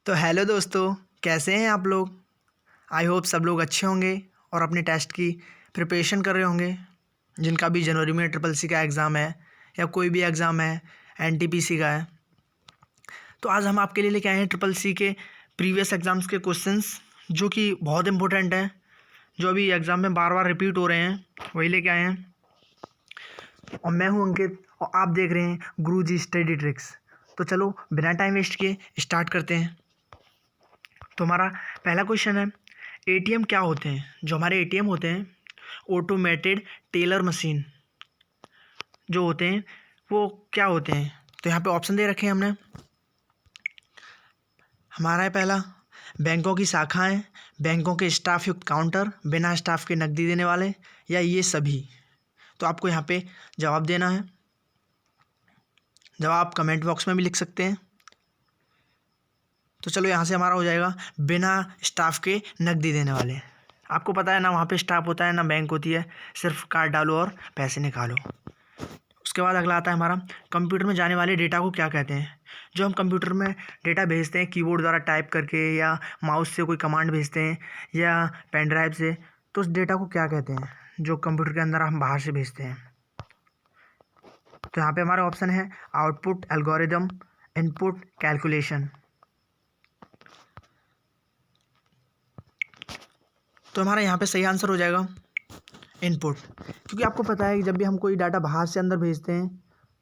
तो हेलो दोस्तों, कैसे हैं आप लोग। आई होप सब लोग अच्छे होंगे और अपने टेस्ट की प्रिपरेशन कर रहे होंगे। जिनका भी जनवरी में ट्रिपल सी का एग्ज़ाम है या कोई भी एग्ज़ाम है, एनटीपीसी का है। तो आज हम आपके लिए लेके आए हैं ट्रिपल सी के प्रीवियस एग्ज़ाम्स के क्वेश्चंस, जो कि बहुत इंपॉर्टेंट हैं, जो अभी एग्ज़ाम में बार बार रिपीट हो रहे हैं, वही लेके आए हैं। और मैं हूँ अंकित और आप देख रहे हैं गुरुजी स्टडी ट्रिक्स। तो चलो बिना टाइम वेस्ट किए स्टार्ट करते हैं। तो हमारा पहला क्वेश्चन है, एटीएम क्या होते हैं। जो हमारे एटीएम होते हैं, ऑटोमेटेड टेलर मशीन जो होते हैं, वो क्या होते हैं। तो यहाँ पे ऑप्शन दे रखे हैं हमने। हमारा है पहला, बैंकों की शाखाएं, बैंकों के स्टाफ युक्त काउंटर, बिना स्टाफ के नकदी देने वाले, या ये सभी। तो आपको यहाँ पे जवाब देना है। जवाब कमेंट बॉक्स में भी लिख सकते हैं। तो चलो यहाँ से हमारा हो जाएगा बिना स्टाफ के नकदी देने वाले। आपको पता है ना, वहाँ पे स्टाफ होता है ना बैंक होती है, सिर्फ कार्ड डालो और पैसे निकालो। उसके बाद अगला आता है हमारा, कंप्यूटर में जाने वाले डेटा को क्या कहते हैं। जो हम कंप्यूटर में डेटा भेजते हैं कीबोर्ड द्वारा टाइप करके, या माउस से कोई कमांड भेजते हैं, या पेन ड्राइव से, तो उस डेटा को क्या कहते हैं जो कंप्यूटर के अंदर हम बाहर से भेजते हैं। तो यहाँ पे हमारा ऑप्शन है आउटपुट, एल्गोरिदम, इनपुट, कैलकुलेशन। तो हमारा यहाँ पे सही आंसर हो जाएगा इनपुट, क्योंकि आपको पता है कि जब भी हम कोई डाटा बाहर से अंदर भेजते हैं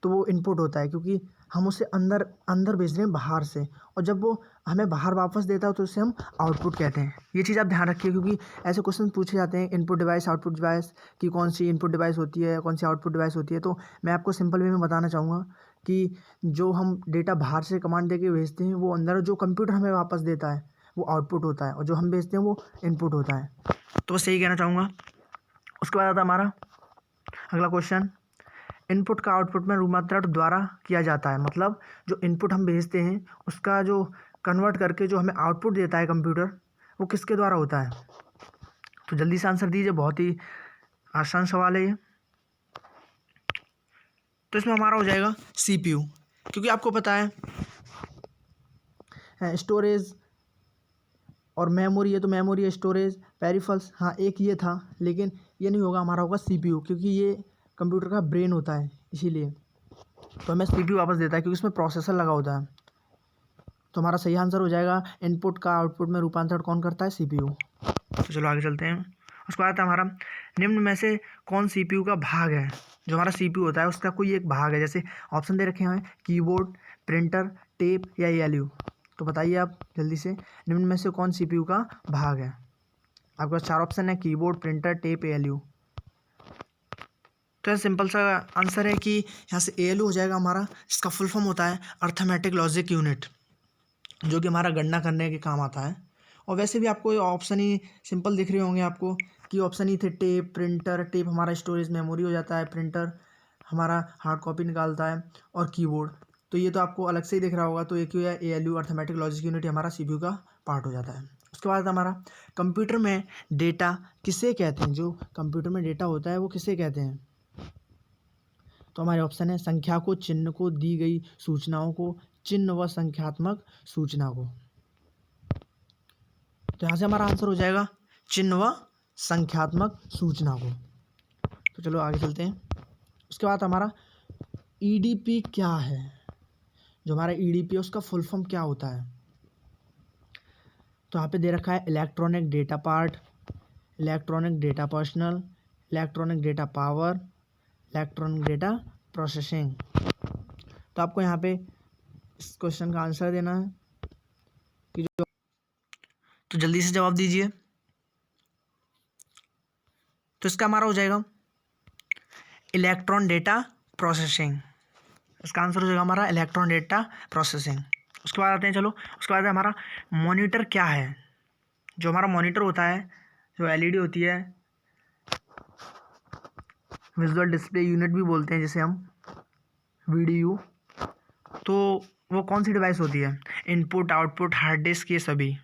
तो वो इनपुट होता है, क्योंकि हम उसे अंदर अंदर भेज रहे हैं बाहर से, और जब वो हमें बाहर वापस देता है तो उसे हम आउटपुट कहते हैं। ये चीज़ आप ध्यान रखिए, क्योंकि ऐसे क्वेश्चन पूछे जाते हैं इनपुट डिवाइस, आउटपुट डिवाइस, कि कौन सी इनपुट डिवाइस होती है, कौन सी आउटपुट डिवाइस होती है। तो मैं आपको सिंपल वे में बताना चाहूँगा कि जो हम डेटा बाहर से कमांड दे के भेजते हैं, वो अंदर जो कंप्यूटर हमें वापस देता है वो आउटपुट होता है, और जो हम भेजते हैं वो इनपुट होता है। तो बस यही कहना चाहूँगा। उसके बाद आता हमारा अगला क्वेश्चन, इनपुट का आउटपुट में रूपांतरण द्वारा किया जाता है। मतलब जो इनपुट हम भेजते हैं उसका जो कन्वर्ट करके जो हमें आउटपुट देता है कंप्यूटर, वो किसके द्वारा होता है। तो जल्दी से आंसर दीजिए, बहुत ही आसान सवाल है ये। तो इसमें हमारा हो जाएगा सीपीयू, क्योंकि आपको पता है स्टोरेज और मेमोरी, है तो मेमोरी, स्टोरेज, पेरिफल्स, हाँ एक ये था, लेकिन ये नहीं होगा, हमारा होगा सीपीयू, क्योंकि ये कंप्यूटर का ब्रेन होता है, इसीलिए तो हमें सीपीयू वापस देता है, क्योंकि इसमें प्रोसेसर लगा होता है। तो हमारा सही आंसर हो जाएगा इनपुट का आउटपुट में रूपांतरण कौन करता है, सीपीयू। तो चलो आगे चलते हैं। उसके बाद हमारा, निम्न में से कौन सीपीयू का भाग है। जो हमारा सीपीयू होता है उसका कोई एक भाग है, जैसे ऑप्शन दे रखे हैं कीबोर्ड, प्रिंटर, टेप या एएलयू। तो बताइए आप जल्दी से, निम्न में से कौन सीपीयू का भाग है। आपके पास चार ऑप्शन है, कीबोर्ड, प्रिंटर, टेप, एएलयू। तो सिंपल सा आंसर है कि यहाँ से एएलयू हो जाएगा हमारा। इसका फुल फॉर्म होता है अर्थमेटिक लॉजिक यूनिट, जो कि हमारा गणना करने के काम आता है। और वैसे भी आपको ऑप्शन ही सिंपल दिख रहे होंगे आपको, कि ऑप्शन ही थे टेप, प्रिंटर। टेप हमारा स्टोरेज मेमोरी हो जाता है, प्रिंटर हमारा हार्ड कॉपी निकालता है, और कीबोर्ड। तो ये तो आपको अलग से ही दिख रहा होगा। तो एक है एएलयू, अर्थमेटिक लॉजिक यूनिट, हमारा सीपीयू का पार्ट हो जाता है। उसके बाद हमारा, कंप्यूटर में डेटा किसे कहते हैं। जो कंप्यूटर में डेटा होता है वो किसे कहते हैं। तो हमारे ऑप्शन है संख्या को, चिन्ह को, दी गई सूचनाओं को, चिन्ह व संख्यात्मक सूचना को। तो यहाँ से हमारा आंसर हो जाएगा चिन्ह व संख्यात्मक सूचना को। तो चलो आगे चलते हैं। उसके बाद हमारा ईडीपी क्या है। जो हमारा ईडीपी है उसका फुल फॉर्म क्या होता है। तो यहाँ पे दे रखा है electronic data part, electronic data personal, electronic data power, electronic data processing. तो आपको यहाँ पे इस क्वेश्चन का आंसर देना है कि जो, तो जल्दी से जवाब दीजिए। तो इसका हमारा हो जाएगा इलेक्ट्रॉन डेटा प्रोसेसिंग। इसका आंसर हो जाएगा हमारा इलेक्ट्रॉन डेटा प्रोसेसिंग। उसके बाद आते हैं, चलो उसके बाद हमारा मॉनिटर क्या है। जो हमारा मॉनिटर होता है, जो एलईडी होती है, विजुअल डिस्प्ले यूनिट भी बोलते हैं जिसे हम, वीडीयू। तो वो कौन सी डिवाइस होती है। इनपुट, आउटपुट, हार्ड डिस्क, ये सभी।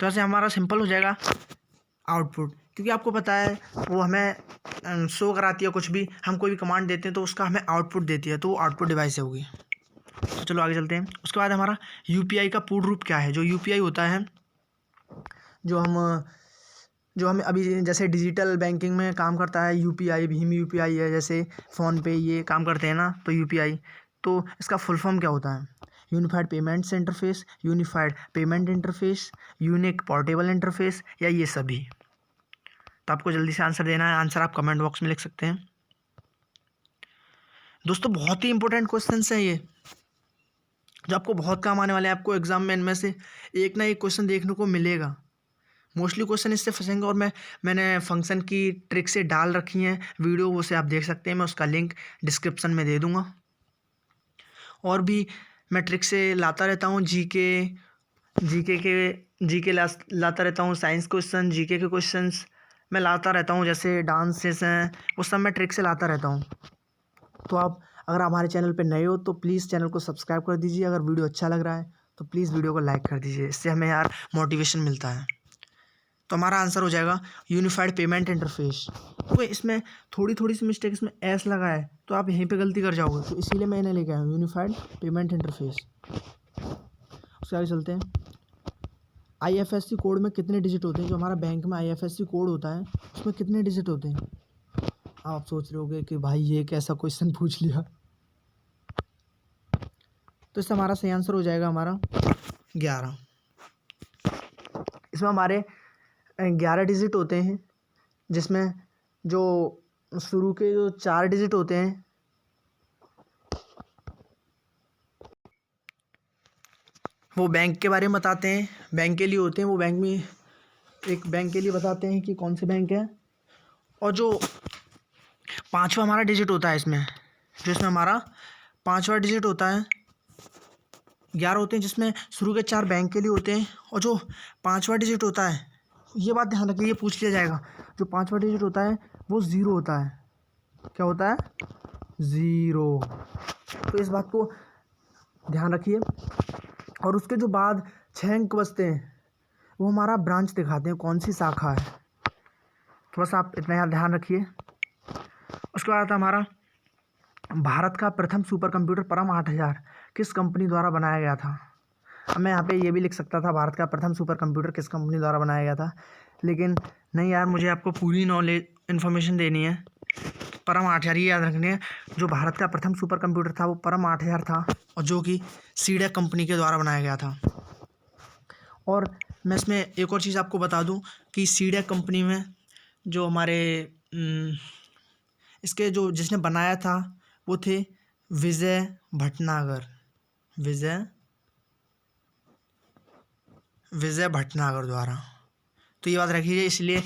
तो ऐसे हमारा सिंपल हो जाएगा आउटपुट, क्योंकि आपको पता है वो हमें शो कराती है कुछ भी। हम कोई भी कमांड देते हैं तो उसका हमें आउटपुट देती है, तो वो आउटपुट डिवाइस होगी। तो चलो आगे चलते हैं। उसके बाद हमारा यूपीआई का पूर्ण रूप क्या है। जो यूपीआई होता है, जो हमें अभी जैसे डिजिटल बैंकिंग में काम करता है यूपीआई, भीम यूपीआई है, जैसे फ़ोनपे, ये काम करते हैं ना, तो यूपीआई, तो इसका फुल फॉर्म क्या होता है? Unified payments interface, unified payment interface, unique portable interface, या ये सभी। तो आपको जल्दी से आंसर देना है। आंसर आप कमेंट बॉक्स में लिख सकते हैं। दोस्तों बहुत ही इंपॉर्टेंट क्वेश्चन हैं ये, जो आपको बहुत काम आने वाले हैं। आपको एग्जाम में इनमें से एक ना एक क्वेश्चन देखने को मिलेगा। मोस्टली क्वेश्चन इससे फंसेंगे, और मैंने फंक्शन की ट्रिक से डाल रखी हैं वीडियो, वो से आप देख सकते हैं। मैं उसका लिंक डिस्क्रिप्शन में दे दूँगा। और भी मैं ट्रिक से लाता रहता हूँ, जीके लाता रहता हूँ, साइंस क्वेश्चन, जीके के क्वेश्चंस मैं लाता रहता हूँ, जैसे डांसेस हैं, वो सब मैं ट्रिक से लाता रहता हूँ। तो आप अगर हमारे चैनल पे नए हो तो प्लीज़ चैनल को सब्सक्राइब कर दीजिए। अगर वीडियो अच्छा लग रहा है तो प्लीज़ वीडियो को लाइक कर दीजिए, इससे हमें यार मोटिवेशन मिलता है। तो हमारा आंसर हो जाएगा यूनिफाइड पेमेंट इंटरफेस। तो इसमें थोड़ी सी मिस्टेक, इसमें एस लगा है, तो आप यहीं पे गलती कर जाओगे, तो इसीलिए मैं इन्हें लेके आया हूँ यूनिफाइड पेमेंट इंटरफेस। उसके आगे चलते हैं। आईएफएससी कोड में कितने डिजिट होते हैं? जो हमारा बैंक में आईएफएससी कोड होता है, उसमें कितने डिजिट होते हैं? आप सोच रहे होगे कि भाई ये कैसा क्वेश्चन पूछ लिया। तो इससे हमारा सही आंसर हो जाएगा हमारा 11। इसमें हमारे 11 डिजिट होते हैं, जिसमें जो शुरू के जो 4 डिजिट होते हैं वो बैंक के बारे में बताते हैं, बैंक के लिए होते हैं। वो बैंक में एक बैंक के लिए बताते हैं कि कौन से बैंक है। और जो 5वां हमारा डिजिट होता है इसमें, हमारा 5वां डिजिट होता है, 11 होते हैं जिसमें शुरू के 4 बैंक के लिए होते हैं। और जो 5वां डिजिट होता है, ये बात ध्यान रखिए, ये पूछ लिया जाएगा, जो 5वां डिजिट होता है वो 0 होता है। क्या होता है? 0। तो इस बात को ध्यान रखिए। और उसके जो बाद 6 अंक बचते हैं, वो हमारा ब्रांच दिखाते हैं, कौन सी शाखा है। तो बस आप इतना याद ध्यान रखिए। उसके बाद हमारा भारत का प्रथम सुपर कंप्यूटर परम 8000 किस कंपनी द्वारा बनाया गया था? अब मैं यहाँ पे ये भी लिख सकता था भारत का प्रथम सुपर कंप्यूटर किस कंपनी द्वारा बनाया गया था, लेकिन नहीं यार, मुझे आपको पूरी नॉलेज इन्फॉर्मेशन देनी है। परम 8000 ये याद रखनी है, जो भारत का प्रथम सुपर कंप्यूटर था वो परम 8000 था, और जो कि सीडेक कंपनी के द्वारा बनाया गया था। और मैं इसमें एक और चीज़ आपको बता दूं कि सीडेक कंपनी में जो हमारे इसके जो जिसने बनाया था वो थे विजय भटनागर द्वारा। तो ये बात रखिए, इसलिए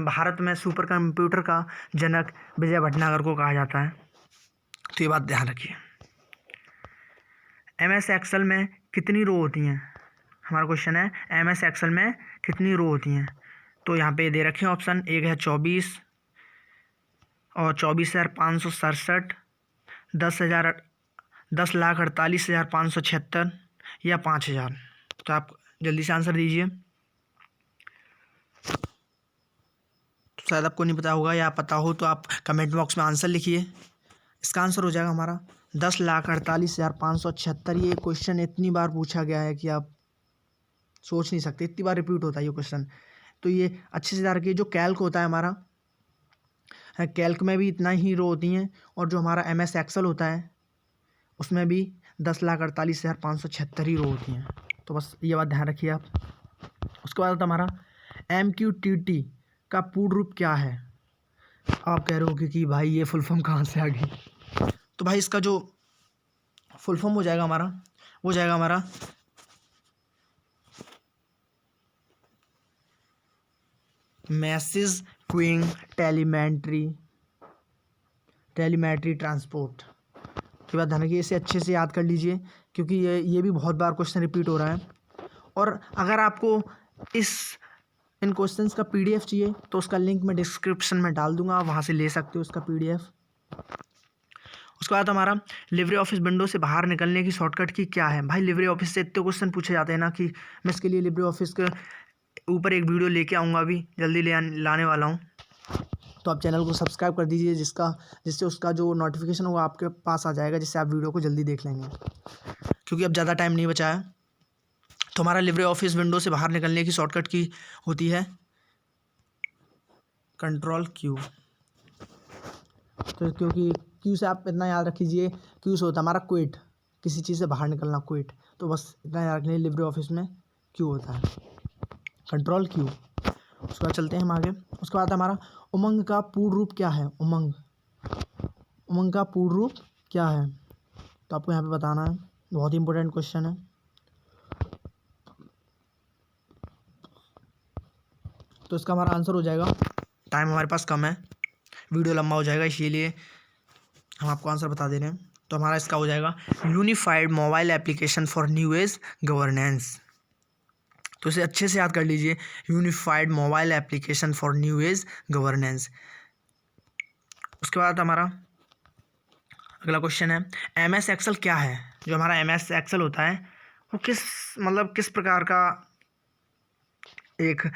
भारत में सुपर कंप्यूटर का जनक विजय भटनागर को कहा जाता है। तो ये बात ध्यान रखिए। MS एक्सेल में कितनी रो होती हैं? हमारा क्वेश्चन है MS एक्सेल में कितनी रो होती हैं? तो यहाँ पे दे रखे हैं ऑप्शन। एक है 24 और 24,567, 10,48,576 या 5,000। तो आप जल्दी से आंसर दीजिए। तो शायद आपको नहीं पता होगा, या पता हो तो आप कमेंट बॉक्स में आंसर लिखिए। इसका आंसर हो जाएगा हमारा 10,48,576। ये क्वेश्चन इतनी बार पूछा गया है कि आप सोच नहीं सकते, इतनी बार रिपीट होता है ये क्वेश्चन। तो ये अच्छे से याद रखिए। जो कैल्क होता है हमारा, कैल्क में भी इतना ही रो होती हैं, और जो हमारा MS एक्सेल होता है उसमें भी 10,48,576 ही रो होती हैं। तो बस ये बात ध्यान रखिए आप। उसके बाद हमारा MQTT का पूर्ण रूप क्या है? आप कह रहे हो कि भाई ये फुल फॉर्म कहाँ से आ गई? तो भाई इसका जो फुल फॉर्म हो जाएगा हमारा, वो जाएगा हमारा मैसेज क्यूइंग टेलीमेट्री ट्रांसपोर्ट। की बात ध्यान रखिए, इसे अच्छे से याद कर लीजिए, क्योंकि ये भी बहुत बार क्वेश्चन रिपीट हो रहा है। और अगर आपको इन क्वेश्चंस का PDF चाहिए तो उसका लिंक मैं डिस्क्रिप्शन में डाल दूंगा, आप वहाँ से ले सकते हो उसका PDF। उसके बाद हमारा लिब्रे ऑफिस विंडो से बाहर निकलने की शॉर्टकट की क्या है? भाई लिब्रे ऑफिस से इतने क्वेश्चन पूछे जाते हैं ना कि मैं इसके लिए लिब्रे ऑफिस के ऊपर एक वीडियो लेके आऊँगा, अभी जल्दी लाने वाला हूँ। तो आप चैनल को सब्सक्राइब कर दीजिए, जिससे उसका जो नोटिफिकेशन होगा आपके पास आ जाएगा, जिससे आप वीडियो को जल्दी देख लेंगे। क्योंकि अब ज़्यादा टाइम नहीं बचा है। तो हमारा लिब्रे ऑफिस विंडो से बाहर निकलने की शॉर्टकट की होती है Ctrl+Q। तो क्योंकि क्यू से आप इतना याद रख लीजिए, क्यू से होता है हमारा क्विट, किसी चीज़ से बाहर निकलना, क्विट। तो बस इतना याद रखने लिब्रे ऑफिस में क्यू होता है, Ctrl+Q। उसके बाद चलते हैं हम आगे। उसके बाद हमारा उमंग का पूर्ण रूप क्या है। उमंग का पूर्ण रूप क्या है, तो आपको यहाँ पे बताना है। बहुत ही इंपॉर्टेंट क्वेश्चन है। तो इसका हमारा आंसर हो जाएगा, टाइम हमारे पास कम है, वीडियो लंबा हो जाएगा, इसीलिए हम आपको आंसर बता दे रहे हैं। तो हमारा इसका हो जाएगा unified mobile application for new age governance. तो इसे अच्छे से याद कर लीजिए, unified mobile application for new age governance. उसके बाद हमारा अगला क्वेश्चन है, MS एक्सेल क्या है। जो हमारा MS एक्सेल होता है वो किस प्रकार का एक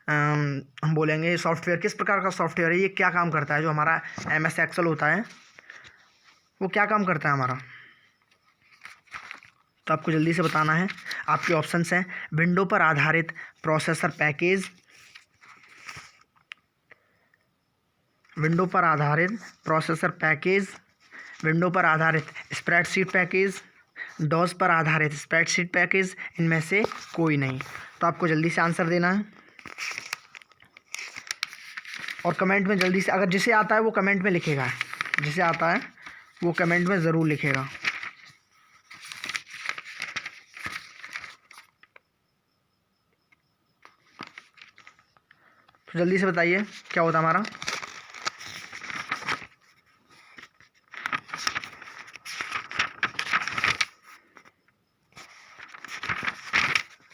हम बोलेंगे सॉफ्टवेयर, किस प्रकार का सॉफ्टवेयर है, ये क्या काम करता है। जो हमारा MS एक्सेल होता है वो क्या काम करता है हमारा, तो आपको जल्दी से बताना है। आपके ऑप्शंस हैं, विंडो पर आधारित प्रोसेसर पैकेज, विंडो पर आधारित प्रोसेसर पैकेज, विंडो पर आधारित स्प्रेडशीट पैकेज, डॉस पर आधारित स्प्रेडशीट पैकेज, इनमें से कोई नहीं। तो आपको जल्दी से आंसर देना है और कमेंट में जल्दी से, अगर जिसे आता है वो कमेंट में लिखेगा, जिसे आता है वो कमेंट में ज़रूर लिखेगा। तो जल्दी से बताइए क्या होता है हमारा।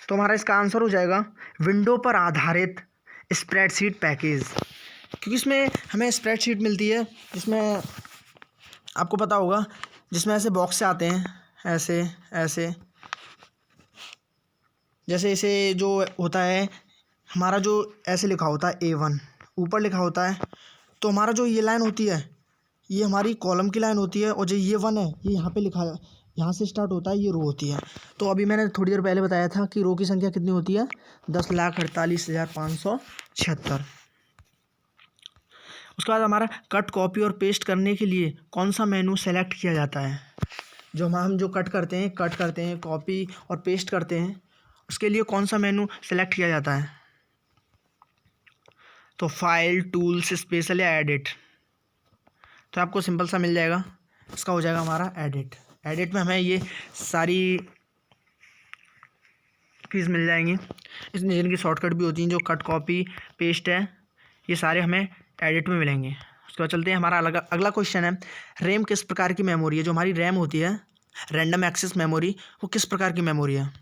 तो हमारा इसका आंसर हो जाएगा विंडो पर आधारित स्प्रेडशीट पैकेज। क्योंकि इसमें हमें स्प्रेडशीट मिलती है, जिसमें आपको पता होगा, जिसमें ऐसे बॉक्स से आते हैं, ऐसे ऐसे, जैसे इसे जो होता है हमारा, जो ऐसे लिखा होता है A1 ऊपर लिखा होता है। तो हमारा जो ये लाइन होती है ये हमारी कॉलम की लाइन होती है, और जो ये 1 है ये यहाँ पे लिखा है, यहाँ से स्टार्ट होता है, ये रो होती है। तो अभी मैंने थोड़ी देर पहले बताया था कि रो की संख्या कितनी होती है, 10,48,576। उसके बाद हमारा कट, कॉपी और पेस्ट करने के लिए कौन सा मेनू सेलेक्ट किया जाता है। जो हम जो कट करते हैं, कॉपी और पेस्ट करते हैं, उसके लिए कौन सा मेनू सेलेक्ट किया जाता है। तो फाइल, टूल्स, स्पेशल या एडिट। तो आपको सिंपल सा मिल जाएगा, इसका हो जाएगा हमारा एडिट। एडिट में हमें ये सारी चीज़ मिल जाएंगी, इसमें जिनकी शॉर्टकट भी होती हैं, जो कट, कॉपी, पेस्ट है, ये सारे हमें एडिट में मिलेंगे। उसके बाद चलते हैं, हमारा अगला क्वेश्चन है, रैम किस प्रकार की मेमोरी है। जो हमारी रैम होती है, रैंडम एक्सेस मेमोरी, वो किस प्रकार की मेमोरी है।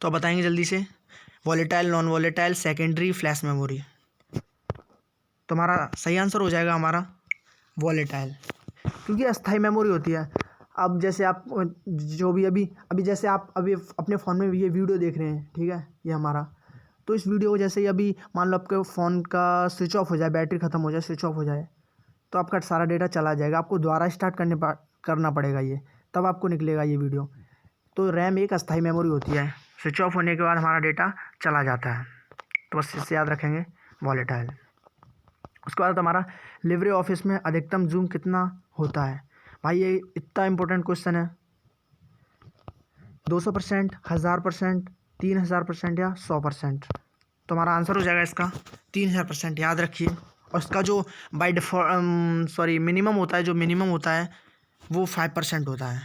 तो आप बताएंगे जल्दी से, volatile, non volatile, secondary, flash memory. तो हमारा सही आंसर हो जाएगा हमारा वॉलेटाइल, क्योंकि अस्थाई मेमोरी होती है। अब जैसे आप जो भी अभी जैसे आप अभी अपने फ़ोन में ये वीडियो देख रहे हैं, ठीक है, ये हमारा, तो इस वीडियो को जैसे ही अभी मान लो आपके फ़ोन का स्विच ऑफ हो जाए, बैटरी ख़त्म हो जाए, स्विच ऑफ हो जाए, तो आपका सारा डेटा चला जाएगा। आपको दोबारा स्टार्ट करना पड़ेगा ये, तब आपको निकलेगा ये वीडियो। तो रैम एक अस्थाई मेमोरी होती है, स्विच ऑफ होने के बाद हमारा डेटा चला जाता है। तो बस इससे याद रखेंगे, वॉलेटाइल। उसके बाद हमारा लिब्रे ऑफिस में अधिकतम जूम कितना होता है। भाई ये इतना इम्पोर्टेंट क्वेश्चन है। 200%, 1000%, 3000% या 100%। तो हमारा आंसर हो जाएगा इसका 3000%, याद रखिए। और इसका जो बाय डिफ़ॉल्ट मिनिमम होता है, जो मिनिमम होता है वो 5% होता है।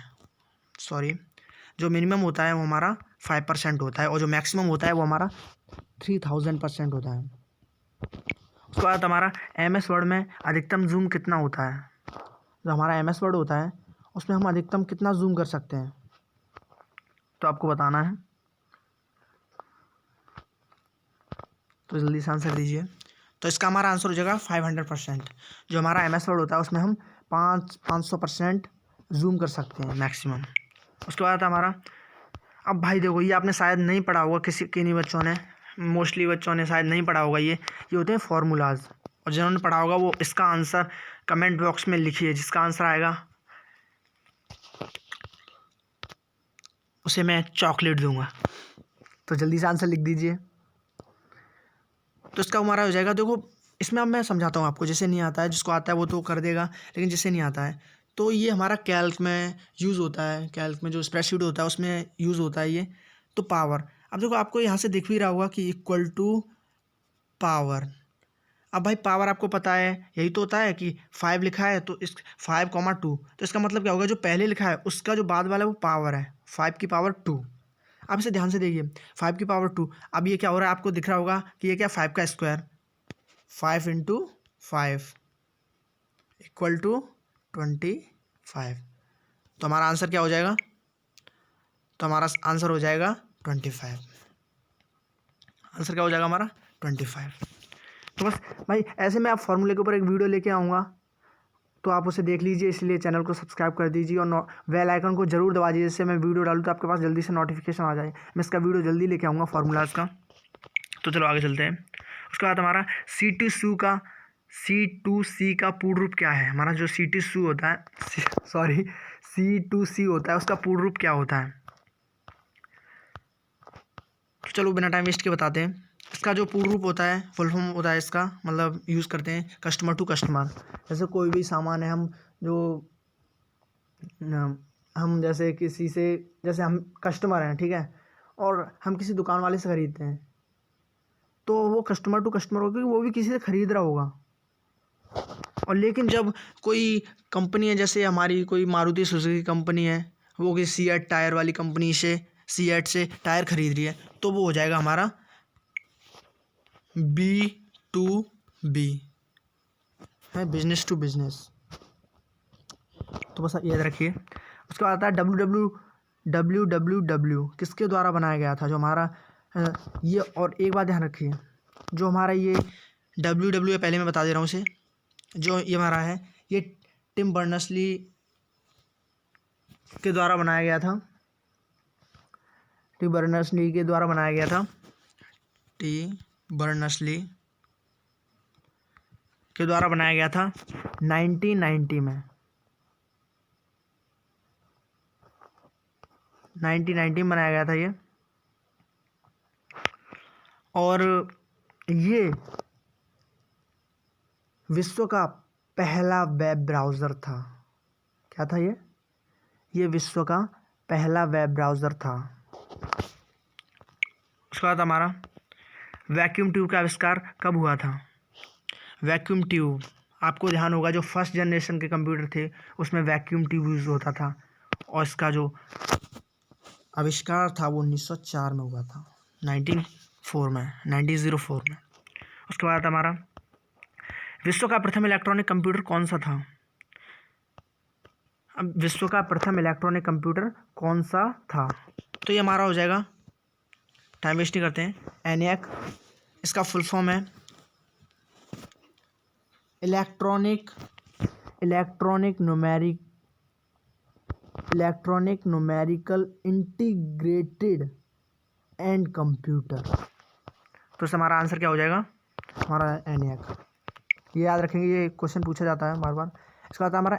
जो मिनिमम होता है वो हमारा 5% होता है, और जो मैक्सिमम होता है वो हमारा 3000% होता है। उसके बाद हमारा MS वर्ड में अधिकतम जूम कितना होता है। जो हमारा MS वर्ड होता है उसमें हम अधिकतम कितना जूम कर सकते हैं, तो आपको बताना है। तो जल्दी से आंसर दीजिए। तो इसका हमारा आंसर हो जाएगा 500%। जो हमारा MS वर्ड होता है उसमें हम 500% जूम कर सकते हैं मैक्सिमम। उसके बाद हमारा, अब भाई देखो, ये आपने शायद नहीं पढ़ा होगा, किन्हीं बच्चों ने, मोस्टली बच्चों ने शायद नहीं पढ़ा होगा। ये होते हैं फार्मूलाज। और जिन्होंने पढ़ा होगा वो इसका आंसर कमेंट बॉक्स में लिखिए। जिसका आंसर आएगा उसे मैं चॉकलेट दूंगा। तो जल्दी से आंसर लिख दीजिए। तो इसका हमारा हो जाएगा। देखो इसमें अब मैं समझाता हूँ आपको, जैसे नहीं आता है, जिसको आता है वो तो कर देगा, लेकिन जिसे नहीं आता है तो ये हमारा कैल्क में यूज़ होता है। कैल्क में जो स्प्रेडशीट होता है उसमें यूज़ होता है ये। तो पावर, अब देखो आपको यहाँ से दिख भी रहा होगा कि इक्वल टू पावर। अब भाई पावर आपको पता है यही तो होता है कि 5 लिखा है तो इस 5,2, तो इसका मतलब क्या होगा, जो पहले लिखा है उसका जो बाद वाला है वो पावर है 5 की पावर 2। आप इसे ध्यान से देखिए, 5 की पावर 2। अब ये क्या हो रहा है, आपको दिख रहा होगा कि ये क्या 5 का स्क्वायर, 5 × 5 इक्वल टू 25। तो हमारा आंसर क्या हो जाएगा, तो हमारा आंसर हो जाएगा 25। आंसर क्या हो जाएगा हमारा 25। तो बस भाई ऐसे में आप फॉर्मूले के ऊपर एक वीडियो लेके आऊँगा, तो आप उसे देख लीजिए। इसलिए चैनल को सब्सक्राइब कर दीजिए और बेल आइकन को जरूर दबा दीजिए, जिससे मैं वीडियो डालूँ तो आपके पास जल्दी से नोटिफिकेशन आ जाए। मैं इसका वीडियो जल्दी लेके आऊँगा फार्मूलाज का। तो चलो आगे चलते हैं। उसके बाद हमारा C2C का पूर्ण रूप क्या है। हमारा जो C2C होता है, सॉरी C2C होता है, उसका पूर्ण रूप क्या होता है। तो चलो बिना टाइम वेस्ट के बताते हैं। इसका जो पूर्ण रूप होता है, फुल फॉर्म होता है इसका, मतलब यूज़ करते हैं कस्टमर टू कस्टमर। जैसे कोई भी सामान है, हम जैसे किसी से, जैसे हम कस्टमर हैं, ठीक है, और हम किसी दुकान वाले से ख़रीदते हैं, तो वो कस्टमर टू कस्टमर होगा, वो भी किसी से ख़रीद रहा होगा। और लेकिन जब कोई कंपनी है, जैसे हमारी कोई मारुति सुजुकी कंपनी है, वो किसी सीएट टायर वाली कंपनी से, सीएट से टायर ख़रीद रही है, तो वो हो जाएगा हमारा B2B है, बिजनेस टू बिजनेस। तो बस याद रखिए। उसके बाद आता है WWW किसके द्वारा बनाया गया था, जो हमारा ये। और एक बात ध्यान रखिए, जो हमारा ये WW है, पहले मैं बता दे रहा हूँ इसे, जो ये हमारा है, ये टिम बर्नर्स-ली के द्वारा बनाया गया था। टिम बर्नर्स-ली के द्वारा बनाया गया था। टिम बर्नर्स-ली के द्वारा बनाया गया था 1990 में। 1990 में बनाया गया था ये। और ये विश्व का पहला वेब ब्राउज़र था। क्या था ये विश्व का पहला वेब ब्राउज़र था। उसके बाद हमारा वैक्यूम ट्यूब का आविष्कार कब हुआ था। वैक्यूम ट्यूब, आपको ध्यान होगा जो फर्स्ट जनरेशन के कंप्यूटर थे उसमें वैक्यूम ट्यूब यूज़ होता था, और इसका जो आविष्कार था वो 1904 में हुआ था, 1904 में। उसके बाद हमारा विश्व का प्रथम इलेक्ट्रॉनिक कंप्यूटर कौन सा था। अब विश्व का प्रथम इलेक्ट्रॉनिक कंप्यूटर कौन सा था, तो ये हमारा हो जाएगा, टाइम वेस्ट नहीं करते हैं, ENIAC। इसका फुल फॉर्म है electronic numerical integrated and computer. तो इससे हमारा आंसर क्या हो जाएगा, हमारा ENIAC। ये याद रखेंगे, ये क्वेश्चन पूछा जाता है बार बार। इसका आता है हमारा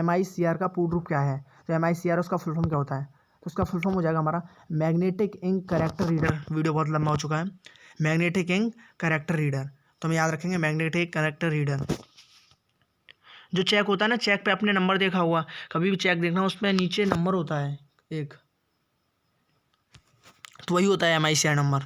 MICR का पूर्ण रूप क्या है। तो MICR उसका फुल फॉर्म क्या होता है, तो उसका फुल फॉर्म हो जाएगा हमारा magnetic ink character reader. Video बहुत लंबा हो चुका है। मैग्नेटिक इंक कैरेक्टर रीडर, तो हम याद रखेंगे मैग्नेटिक कैरेक्टर रीडर। जो चेक होता है ना, चेक पे आपने नंबर देखा हुआ, कभी भी चेक देखना उसमें नीचे नंबर होता है एक, तो वही होता है MICR नंबर,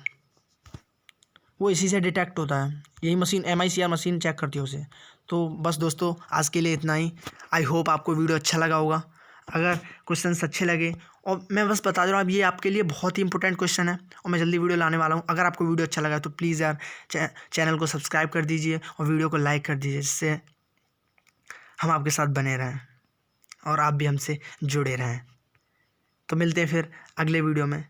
वो इसी से डिटेक्ट होता है। यही मशीन MICR मशीन चेक करती है उसे। तो बस दोस्तों आज के लिए इतना ही। आई होप आपको वीडियो अच्छा लगा होगा। अगर क्वेश्चंस अच्छे लगे, और मैं बस बता दे रहा हूँ, अब ये आपके लिए बहुत ही इंपॉर्टेंट क्वेश्चन है और मैं जल्दी वीडियो लाने वाला हूँ। अगर आपको वीडियो अच्छा लगा तो प्लीज़ यार चैनल को सब्सक्राइब कर दीजिए और वीडियो को लाइक कर दीजिए, जिससे हम आपके साथ बने रहें और आप भी हमसे जुड़े रहें। तो मिलते हैं फिर अगले वीडियो में।